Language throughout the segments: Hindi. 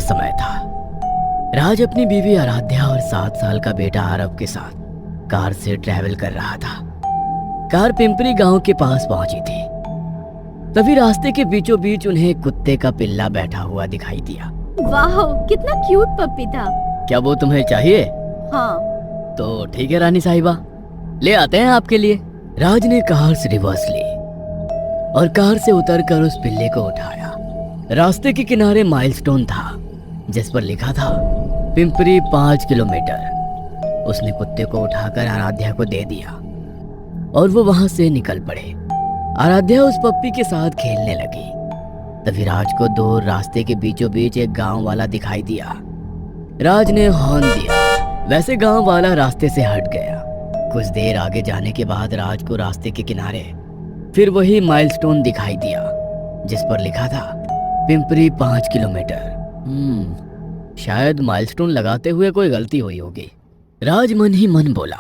समय था। राज अपनी बीवी आराध्या और 7 साल का बेटा आरव के साथ कार से ट्रैवल कर रहा था। कार पिंपरी गांव के पास पहुंची थी। तभी रास्ते के बीचों बीच उन्हें कुत्ते का पिल्ला बैठा हुआ दिखाई दिया। वाह, कितना क्यूट पप्पी था। क्या वो तुम्हें चाहिए? हाँ। तो ठीक है रानी साहिबा, ले आते हैं आपके लिए। राज ने कार से रिवर्स ली और कार से उतरकर उस पिल्ले को उठाया। रास्ते के किनारे माइलस्टोन था जिस पर लिखा था पिंपरी 5 किलोमीटर। उसने कुत्ते को उठाकर आराध्या को दे दिया और वो वहां से निकल पड़े। आराध्या उस पप्पी के साथ खेलने लगी। तभी राज को दूर रास्ते के बीचों बीच एक गांव वाला दिखाई दिया। राज ने हॉर्न दिया। वैसे गांव वाला रास्ते से हट गया। कुछ देर आगे जाने के बाद राज को रास्ते के किनारे फिर वही माइलस्टोन दिखाई दिया जिस पर लिखा था पिंपरी 5 किलोमीटर। शायद माइलस्टोन लगाते हुए कोई गलती हुई होगी, राज मन ही मन बोला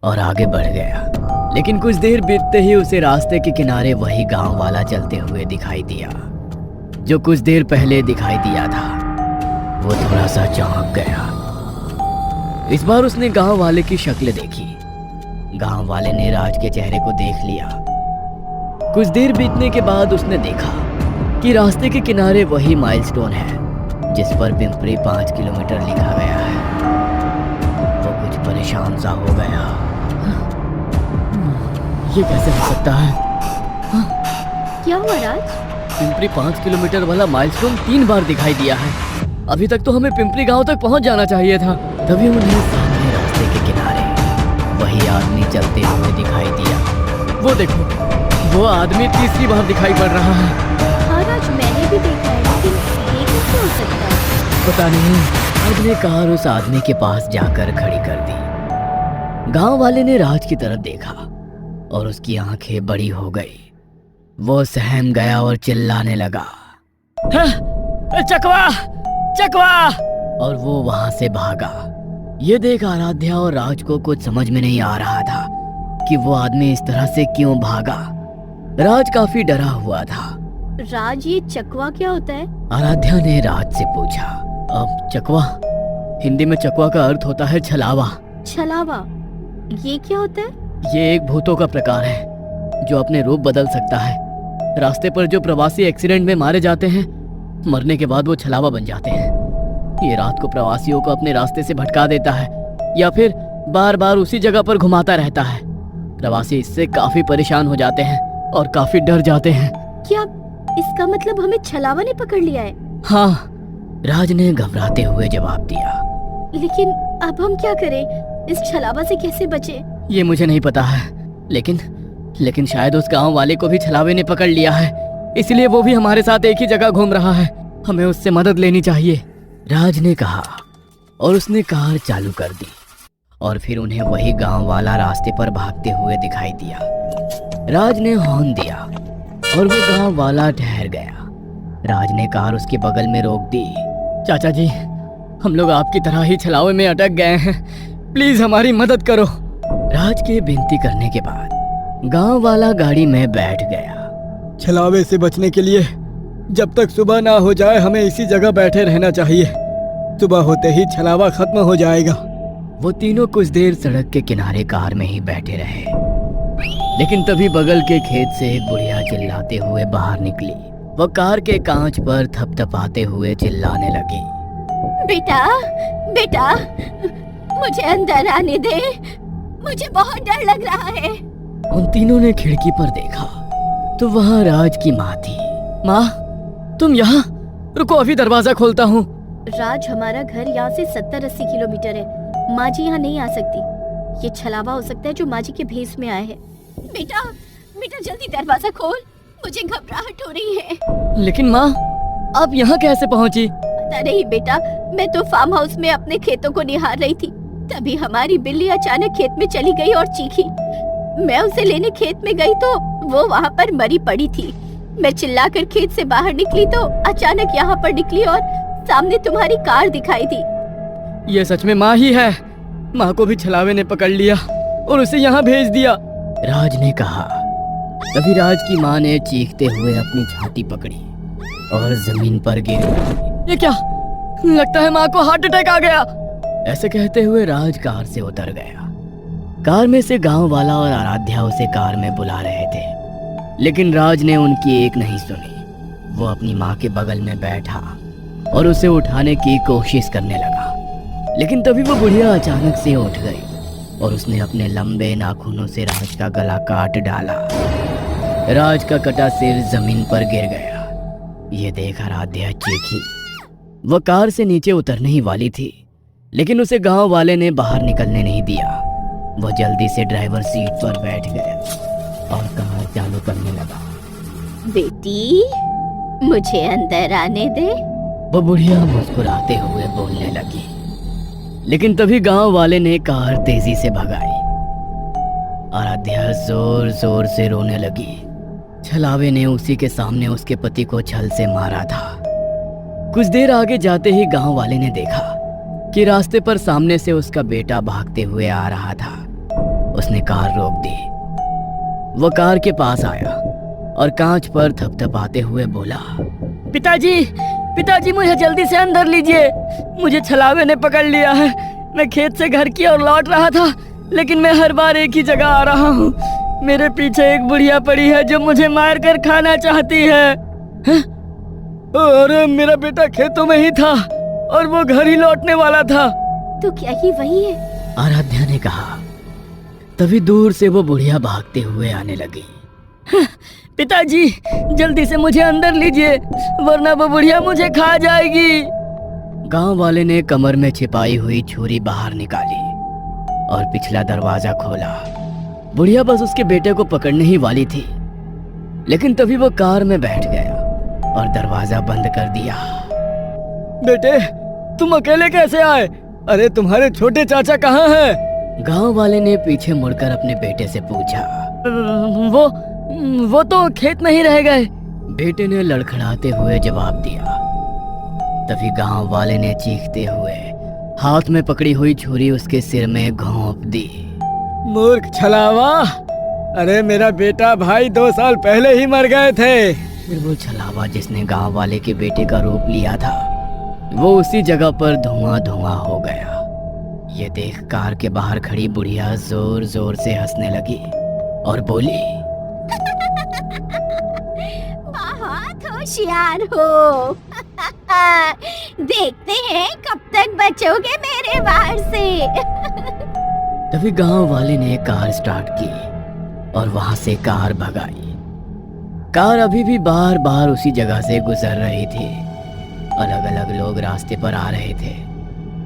और आगे बढ़ गया। लेकिन कुछ देर बीतते ही उसे रास्ते के किनारे वही गांव वाला चलते हुए दिखाई दिया जो कुछ देर पहले दिखाई दिया था। वो थोड़ा सा चौंक गया। इस बार उसने गांव वाले की शक्ल देखी। गांव वाले ने राज के चेहरे को देख लिया। कुछ देर बीतने के बाद उसने देखा कि रास्ते के किनारे वही माइलस्टोन है जिस पर पिंपरी 5 किलोमीटर लिखा गया है। वो कुछ परेशान सा हो गया। ये कैसे हो सकता है? क्या हुआ राज? पिंपरी 5 किलोमीटर वाला माइलस्टोन 3 बार दिखाई दिया है। अभी तक तो हमें पिंपरी गांव तक पहुंच जाना चाहिए था। तभी उन्हें सामने रास्ते के किनारे वही आदमी चलते हुए दिखाई दिया। वो देखो, वो आदमी तीसरी बार दिखाई पड़ रहा है। हाँ राज, मैंने भी देखा है, लेकिन ये कैसे हो सकता है? पता नहीं। राज ने कार उस आदमी के पास जाकर खड़ी कर दी। गांव वाले ने राज की तरफ देखा और उसकी आंखें बड़ी हो गई। वो सहम गया और चिल्लाने लगा, चकवा चकवा! और वो वहां से भागा। ये देख आराध्या और राज को कुछ समझ में नहीं आ रहा था कि वो आदमी इस तरह से क्यों भागा। राज काफी डरा हुआ था। राज, ये चकवा क्या होता है? आराध्या ने राज से पूछा। अब चकवा, हिंदी में चकवा का अर्थ होता है छलावा। छलावा? ये क्या होता है? ये एक भूतों का प्रकार है जो अपने रूप बदल सकता है। रास्ते पर जो प्रवासी एक्सीडेंट में मारे जाते हैं, मरने के बाद वो छलावा बन जाते हैं। ये रात को प्रवासियों को अपने रास्ते से भटका देता है या फिर बार बार उसी जगह पर घुमाता रहता है। प्रवासी इससे काफी परेशान हो जाते हैं और काफी डर जाते हैं। क्या इसका मतलब हमें छलावा ने पकड़ लिया है? हाँ, राज ने घबराते हुए जवाब दिया। लेकिन अब हम क्या करें? इस छलावा से कैसे बचे? ये मुझे नहीं पता है, लेकिन शायद उस गांव वाले को भी छलावे ने पकड़ लिया है, इसलिए वो भी हमारे साथ एक ही जगह घूम रहा है। हमें उससे मदद लेनी चाहिए, राज ने कहा और उसने कार चालू कर दी। और फिर उन्हें वही गांव वाला रास्ते पर भागते हुए दिखाई दिया। राज ने हॉर्न दिया और वो गांव वाला ठहर गया। राज ने कार उसके बगल में रोक दी। चाचा जी, हम लोग आपकी तरह ही छलावे में अटक गए हैं, प्लीज हमारी मदद करो। राज के विनती करने के बाद गांव वाला गाड़ी में बैठ गया। छलावे से बचने के लिए जब तक सुबह ना हो जाए हमें इसी जगह बैठे रहना चाहिए। सुबह होते ही छलावा खत्म हो जाएगा। वो तीनों कुछ देर सड़क के किनारे कार में ही बैठे रहे। लेकिन तभी बगल के खेत से एक बुढ़िया चिल्लाते हुए बाहर निकली। वो कार के कांच पर थपथपाते हुए चिल्लाने लगी, बेटा बेटा, मुझे अंदर आने दे, मुझे बहुत डर लग रहा है। उन तीनों ने खिड़की पर देखा तो वहाँ राज की माँ थी। माँ, तुम यहाँ? रुको, अभी दरवाजा खोलता हूँ। राज, हमारा घर यहाँ से 70-80 किलोमीटर है। माँ जी यहाँ नहीं आ सकती। ये छलावा हो सकता है जो माँ जी के भेष में आए हैं। बेटा बेटा, जल्दी दरवाजा खोल, मुझे घबराहट हो रही है। लेकिन माँ, आप यहाँ कैसे पहुँची? पता नहीं बेटा, मैं तो फार्म हाउस में अपने खेतों को निहार रही थी। तभी हमारी बिल्ली अचानक खेत में चली गई और चीखी। मैं उसे लेने खेत में गई तो वो वहाँ पर मरी पड़ी थी। मैं चिल्लाकर खेत से बाहर निकली तो अचानक यहाँ पर निकली और सामने तुम्हारी कार दिखाई दी। ये सच में माँ ही है। माँ को भी छलावे ने पकड़ लिया और उसे यहाँ भेज दिया, राज ने कहा। तभी राज की माँ ने चीखते हुए अपनी छाती पकड़ी और जमीन पर गिर गई। लगता है माँ को हार्ट अटैक आ गया। ऐसे कहते हुए राज कार से उतर गया। कार में से गांव वाला और आराध्या उसे कार में बुला रहे थे, लेकिन राज ने उनकी एक नहीं सुनी। वो अपनी माँ के बगल में बैठा और उसे उठाने की कोशिश करने लगा, लेकिन तभी वो बुढ़िया अचानक से उठ गई और उसने अपने लंबे नाखूनों से राज का गला काट डाला। राज का कटा सिर जमीन पर गिर गया। ये देख आराध्या चीखी। वह कार से नीचे उतरने ही वाली थी, लेकिन उसे गांव वाले ने बाहर निकलने नहीं दिया। वह जल्दी से ड्राइवर सीट पर बैठ गया और कार चालू करने लगा। बेटी, मुझे अंदर आने दे। वो बुढ़िया मुस्कुराते हुए बोलने लगी, लेकिन तभी गांव वाले ने कार तेजी से भगाई। आराध्या जोर जोर से रोने लगी। छलावे ने उसी के सामने उसके पति को छल से मारा था। कुछ देर आगे जाते ही गांव वाले ने देखा कि रास्ते पर सामने से उसका बेटा भागते हुए आ रहा था। उसने कार रोक दी। वो कार के पास आया और कांच पर थपथपाते हुए बोला, पिताजी, पिताजी, मुझे जल्दी से अंदर लीजिए। मुझे छलावे ने पकड़ लिया है। मैं खेत से घर की ओर लौट रहा था, लेकिन मैं हर बार एक ही जगह आ रहा हूँ। मेरे पीछे एक बुढ़िया पड़ी है जो मुझे मार कर खाना चाहती है। अरे मेरा बेटा खेतों में ही था और वो घर ही लौटने वाला था। तो क्या ये वही है? आराध्या ने कहा। तभी दूर से वो बुढ़िया भागते हुए आने लगी। पिताजी, जल्दी से मुझे अंदर लीजिए, वरना वो बुढ़िया मुझे खा जाएगी। गांव वाले ने कमर में छिपाई हुई छुरी बाहर निकाली और पिछला दरवाजा खोला। बुढ़िया बस उसके बेटे को पकड़ने ही वाली थी, लेकिन तभी वो कार में बैठ गया और दरवाजा बंद कर दिया। बेटे, तुम अकेले कैसे आए? अरे तुम्हारे छोटे चाचा कहाँ हैं? गांव वाले ने पीछे मुड़कर अपने बेटे से पूछा। वो तो खेत में ही रह गए। बेटे ने लड़खड़ाते हुए जवाब दिया। तभी गांव वाले ने चीखते हुए हाथ में पकड़ी हुई छुरी उसके सिर में घोंप दी। मूर्ख छलावा! अरे मेरा बेटा भाई 2 साल पहले ही मर गए थे। फिर वो छलावा जिसने गांव वाले के बेटे का रूप लिया था, वो उसी जगह पर धुआं धुआं हो गया। ये देख कार के बाहर खड़ी बुढ़िया जोर जोर से हंसने लगी और बोली, बहुत होशियार हो। देखते हैं कब तक बचोगे मेरे वार से। तभी गांव वाले ने कार स्टार्ट की और वहां से कार भगाई। कार अभी भी बार बार उसी जगह से गुजर रही थी। अलग अलग लोग रास्ते पर आ रहे थे,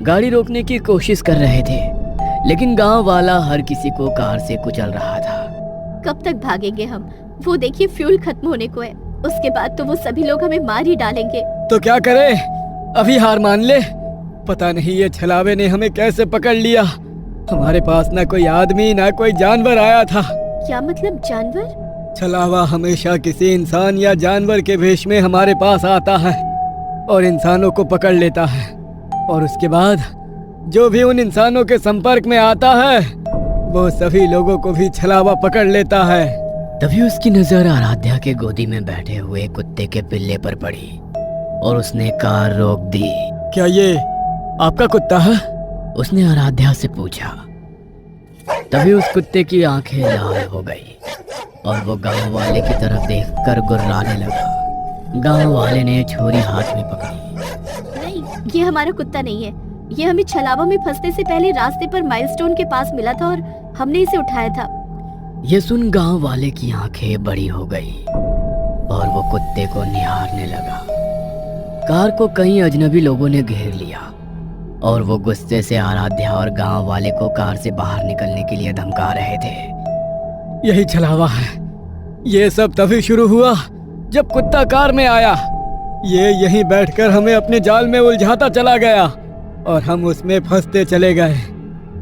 गाड़ी रोकने की कोशिश कर रहे थे, लेकिन गांव वाला हर किसी को कार से कुचल रहा था। कब तक भागेंगे हम? वो देखिए फ्यूल खत्म होने को है। उसके बाद तो वो सभी लोग हमें मार ही डालेंगे। तो क्या करें? अभी हार मान ले। पता नहीं ये छलावे ने हमें कैसे पकड़ लिया। हमारे पास ना कोई आदमी ना कोई जानवर आया था। क्या मतलब जानवर? छलावा हमेशा किसी इंसान या जानवर के भेष में हमारे पास आता है और इंसानों को पकड़ लेता है, और उसके बाद जो भी उन इंसानों के संपर्क में आता है वो सभी लोगों को भी छलावा पकड़ लेता है। तभी उसकी नजर आराध्या के गोदी में बैठे हुए कुत्ते के पिल्ले पर पड़ी और उसने कार रोक दी। क्या ये आपका कुत्ता है? उसने आराध्या से पूछा। तभी उस कुत्ते की आंखें लाल हो गई और वो गांव वाले की तरफ देखकर गुर्राने लगा। गांव वाले ने छुरी हाथ में पकड़ी। नहीं, ये हमारा कुत्ता नहीं है। ये हमें छलावा में फंसने से पहले रास्ते पर माइलस्टोन के पास मिला था और हमने इसे उठाया था। ये सुन गांव वाले की आंखें बड़ी हो गई और वो कुत्ते को निहारने लगा। कार को कई अजनबी लोगों ने घेर लिया और वो गुस्से से आराध्या और गांव वाले को कार से बाहर निकलने के लिए धमका रहे थे। यही छलावा है। ये सब तभी शुरू हुआ जब कुत्ता कार में आया। ये यहीं बैठकर हमें अपने जाल में उलझाता चला गया और हम उसमें फंसते चले गए।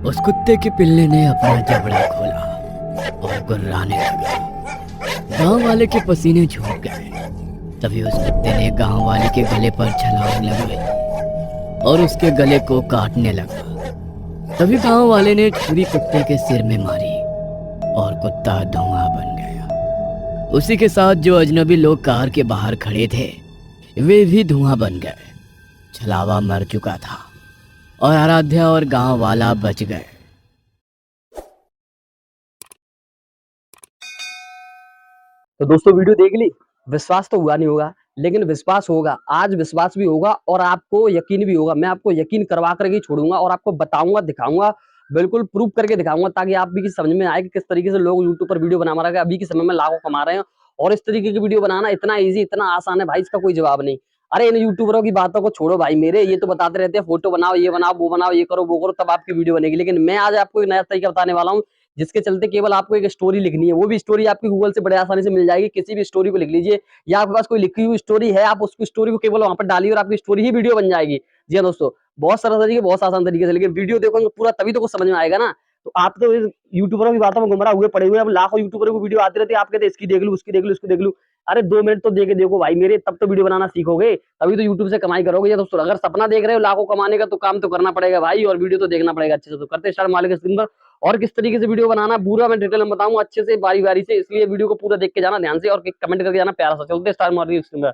उस कुत्ते के पिल्ले ने अपना जबड़ा खोला और गुर्राने लगा। गांव वाले के पसीने छूट गए। तभी उस कुत्ते ने गांव वाले के गले पर छलांग लगाई और उसके गले को काटने लगा। तभी गांव वाले ने छुरी कुत्ते के सिर में मारी और कुत्ता धुआं बन गया। उसी के साथ जो अजनबी लोग कार के बाहर खड़े थे वे भी धुआं बन गए छलावा मर चुका था और आराध्या और गांव वाला बच गए। तो दोस्तों वीडियो देख ली, विश्वास तो हुआ नहीं होगा, लेकिन विश्वास होगा, आज विश्वास भी होगा और आपको यकीन भी होगा। मैं आपको यकीन करवा करके ही छोड़ूंगा और आपको बताऊंगा, दिखाऊंगा, बिल्कुल प्रूव करके दिखाऊंगा, ताकि आप भी की समझ में आए कि किस तरीके से लोग यूट्यूब पर वीडियो बना रहे हैं, अभी के समय में लाखों कमा रहे हैं। और इस तरीके की वीडियो बनाना इतना ईजी, इतना आसान है भाई, इसका कोई जवाब नहीं। अरे इन यूट्यूबरों की बातों को छोड़ो भाई, मेरे ये तो बताते रहते हैं फोटो बनाओ, ये बनाओ, वो बनाओ, ये करो, वो करो, तब आपकी वीडियो बनेगी। लेकिन मैं आज आपको एक नया तरीका बताने वाला हूँ, जिसके चलते केवल आपको एक स्टोरी लिखनी है। वो भी स्टोरी आपकी गूगल से बड़े आसानी से मिल जाएगी। किसी भी स्टोरी को लिख लीजिए, या आपके पास कोई लिखी हुई स्टोरी है, आप उसकी स्टोरी को केवल वहां पर डालिए और आपकी स्टोरी ही वीडियो बन जाएगी। जी हाँ दोस्तों, बहुत सरल तरीके, बहुत आसान तरीके से, लेकिन वीडियो देखोगे पूरा तभी तो कुछ समझ में आएगा ना। तो आप तो यूट्यूबरों की बातों में गुमराह हुए पड़े हुए हैं। अब लाखों यूट्यूबरों की वीडियो आती रहती है, आप कहते इसकी देख लू, उसकी देख लू, उसकी देख लू। अरे 2 मिनट तो देख देखो भाई मेरे, तब तो वीडियो बनाना सीखोगे, तभी तो यूट्यूब से कमाई करोगे। या दोस्तों अगर सपना देख रहे हो लाखों कमाने का, तो काम तो करना पड़ेगा भाई, और वीडियो तो देखना पड़ेगा अच्छे से। तो करते स्टार्ट मालिक स्क्रीन पर। और किस तरीके से वीडियो बनाना पूरा मैं डिटेल में बताऊंगा अच्छे से, बारी बारी से, इसलिए वीडियो को पूरा देख के जाना ध्यान से और कमेंट करके जाना प्यारा सा। चलते स्टार्ट मालिक स्क्रीन पर।